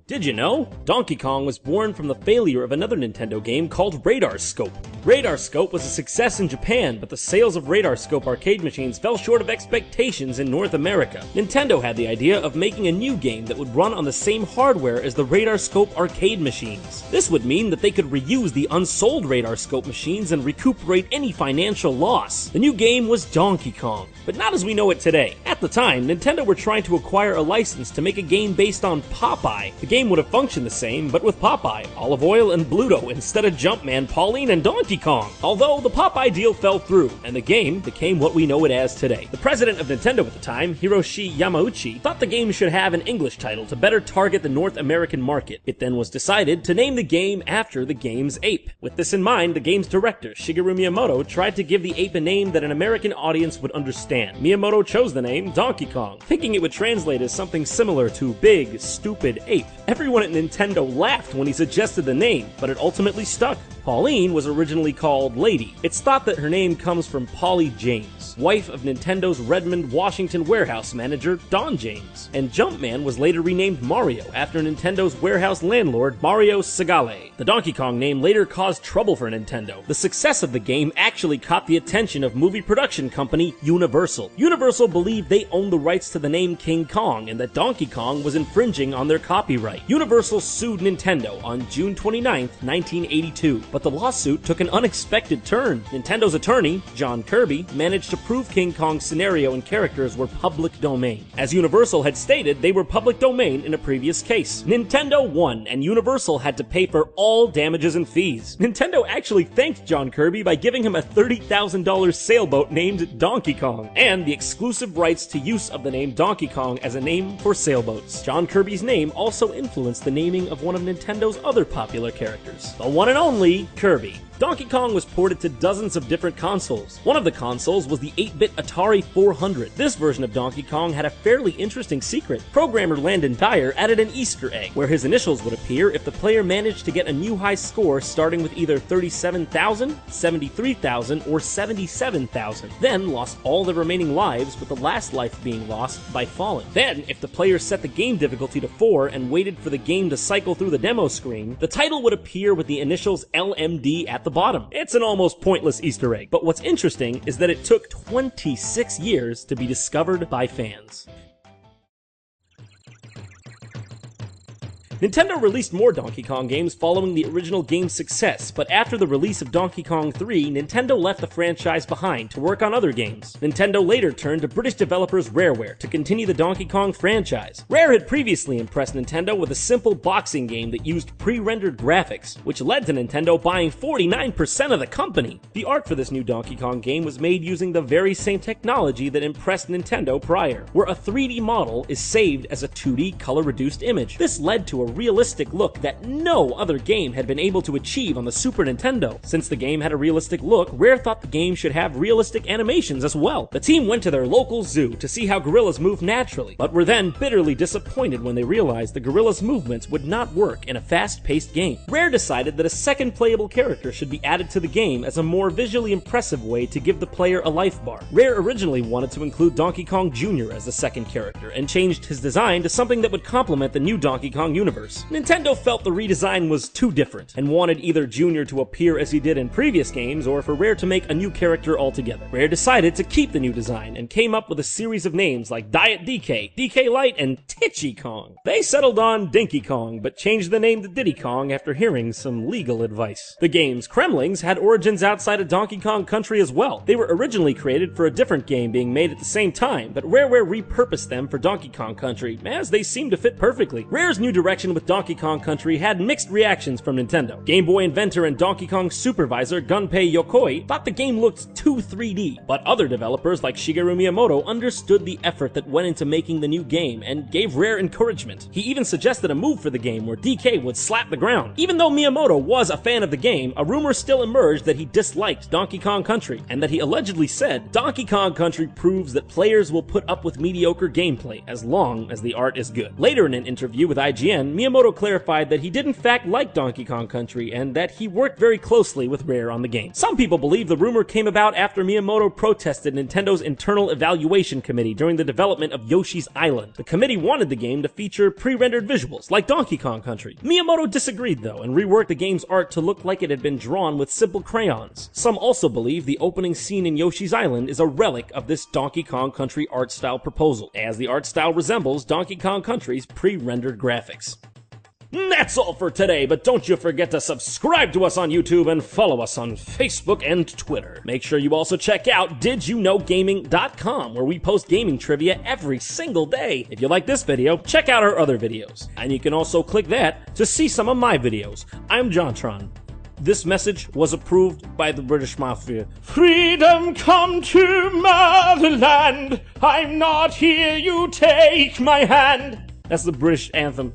Did you know? Donkey Kong was born from the failure of another Nintendo game called Radar Scope. Radar Scope was a success in Japan, but the sales of Radar Scope arcade machines fell short of expectations in North America. Nintendo had the idea of making a new game that would run on the same hardware as the Radar Scope arcade machines. This would mean that they could reuse the unsold Radar Scope machines and recuperate any financial loss. The new game was Donkey Kong, but not as we know it today. At the time, Nintendo were trying to acquire a license to make a game based on Popeye. The game would have functioned the same, but with Popeye, Olive Oyl, and Bluto instead of Jumpman, Pauline, and Donkey Kong. Although the Popeye deal fell through, and the game became what we know it as today. The president of Nintendo at the time, Hiroshi Yamauchi, thought the game should have an English title to better target the North American market. It then was decided to name the game after the game's ape. With this in mind, the game's director, Shigeru Miyamoto, tried to give the ape a name that an American audience would understand. Miyamoto chose the name Donkey Kong, thinking it would translate as something similar to Big, Stupid Ape. Everyone at Nintendo laughed when he suggested the name, but it ultimately stuck. Pauline was originally called Lady. It's thought that her name comes from Polly James, wife of Nintendo's Redmond, Washington warehouse manager, Don James. And Jumpman was later renamed Mario after Nintendo's warehouse landlord, Mario Segale. The Donkey Kong name later caused trouble for Nintendo. The success of the game actually caught the attention of movie production company Universal. Universal believed they owned the rights to the name King Kong and that Donkey Kong was infringing on their copyright. Universal sued Nintendo on June 29, 1982, but the lawsuit took an unexpected turn. Nintendo's attorney, John Kirby, managed to prove King Kong's scenario and characters were public domain. As Universal had stated, they were public domain in a previous case. Nintendo won, and Universal had to pay for all damages and fees. Nintendo actually thanked John Kirby by giving him a $30,000 sailboat named Donkey Kong, and the exclusive rights to use of the name Donkey Kong as a name for sailboats. John Kirby's name also influenced the naming of one of Nintendo's other popular characters, the one and only Kirby. Donkey Kong was ported to dozens of different consoles. One of the consoles was the 8-bit Atari 400. This version of Donkey Kong had a fairly interesting secret. Programmer Landon Dyer added an Easter egg, where his initials would appear if the player managed to get a new high score starting with either 37,000, 73,000, or 77,000, then lost all the remaining lives, with the last life being lost by falling. Then, if the player set the game difficulty to 4 and waited for the game to cycle through the demo screen, the title would appear with the initials LMD at the bottom. It's an almost pointless Easter egg, but what's interesting is that it took 26 years to be discovered by fans. Nintendo released more Donkey Kong games following the original game's success, but after the release of Donkey Kong 3, Nintendo left the franchise behind to work on other games. Nintendo later turned to British developers Rareware to continue the Donkey Kong franchise. Rare had previously impressed Nintendo with a simple boxing game that used pre-rendered graphics, which led to Nintendo buying 49% of the company. The art for this new Donkey Kong game was made using the very same technology that impressed Nintendo prior, where a 3D model is saved as a 2D color-reduced image. This led to a realistic look that no other game had been able to achieve on the Super Nintendo. Since the game had a realistic look, Rare thought the game should have realistic animations as well. The team went to their local zoo to see how gorillas move naturally, but were then bitterly disappointed when they realized the gorillas' movements would not work in a fast-paced game. Rare decided that a second playable character should be added to the game as a more visually impressive way to give the player a life bar. Rare originally wanted to include Donkey Kong Jr. as the second character, and changed his design to something that would complement the new Donkey Kong universe. Nintendo felt the redesign was too different, and wanted either Junior to appear as he did in previous games, or for Rare to make a new character altogether. Rare decided to keep the new design, and came up with a series of names like Diet DK, DK Light, and Titchy Kong. They settled on Dinky Kong, but changed the name to Diddy Kong after hearing some legal advice. The game's Kremlings had origins outside of Donkey Kong Country as well. They were originally created for a different game being made at the same time, but Rareware repurposed them for Donkey Kong Country, as they seemed to fit perfectly. Rare's new direction with Donkey Kong Country had mixed reactions from Nintendo. Game Boy inventor and Donkey Kong supervisor Gunpei Yokoi thought the game looked too 3D, but other developers like Shigeru Miyamoto understood the effort that went into making the new game and gave Rare encouragement. He even suggested a move for the game where DK would slap the ground. Even though Miyamoto was a fan of the game, a rumor still emerged that he disliked Donkey Kong Country, and that he allegedly said, "Donkey Kong Country proves that players will put up with mediocre gameplay as long as the art is good." Later in an interview with IGN, Miyamoto clarified that he did in fact like Donkey Kong Country and that he worked very closely with Rare on the game. Some people believe the rumor came about after Miyamoto protested Nintendo's internal evaluation committee during the development of Yoshi's Island. The committee wanted the game to feature pre-rendered visuals like Donkey Kong Country. Miyamoto disagreed though and reworked the game's art to look like it had been drawn with simple crayons. Some also believe the opening scene in Yoshi's Island is a relic of this Donkey Kong Country art style proposal, as the art style resembles Donkey Kong Country's pre-rendered graphics. That's all for today, but don't you forget to subscribe to us on YouTube and follow us on Facebook and Twitter. Make sure you also check out DidYouKnowGaming.com, where we post gaming trivia every single day. If you like this video, check out our other videos. And you can also click that to see some of my videos. I'm JonTron. This message was approved by the British Mafia. Freedom come to motherland. I'm not here, you take my hand. That's the British anthem.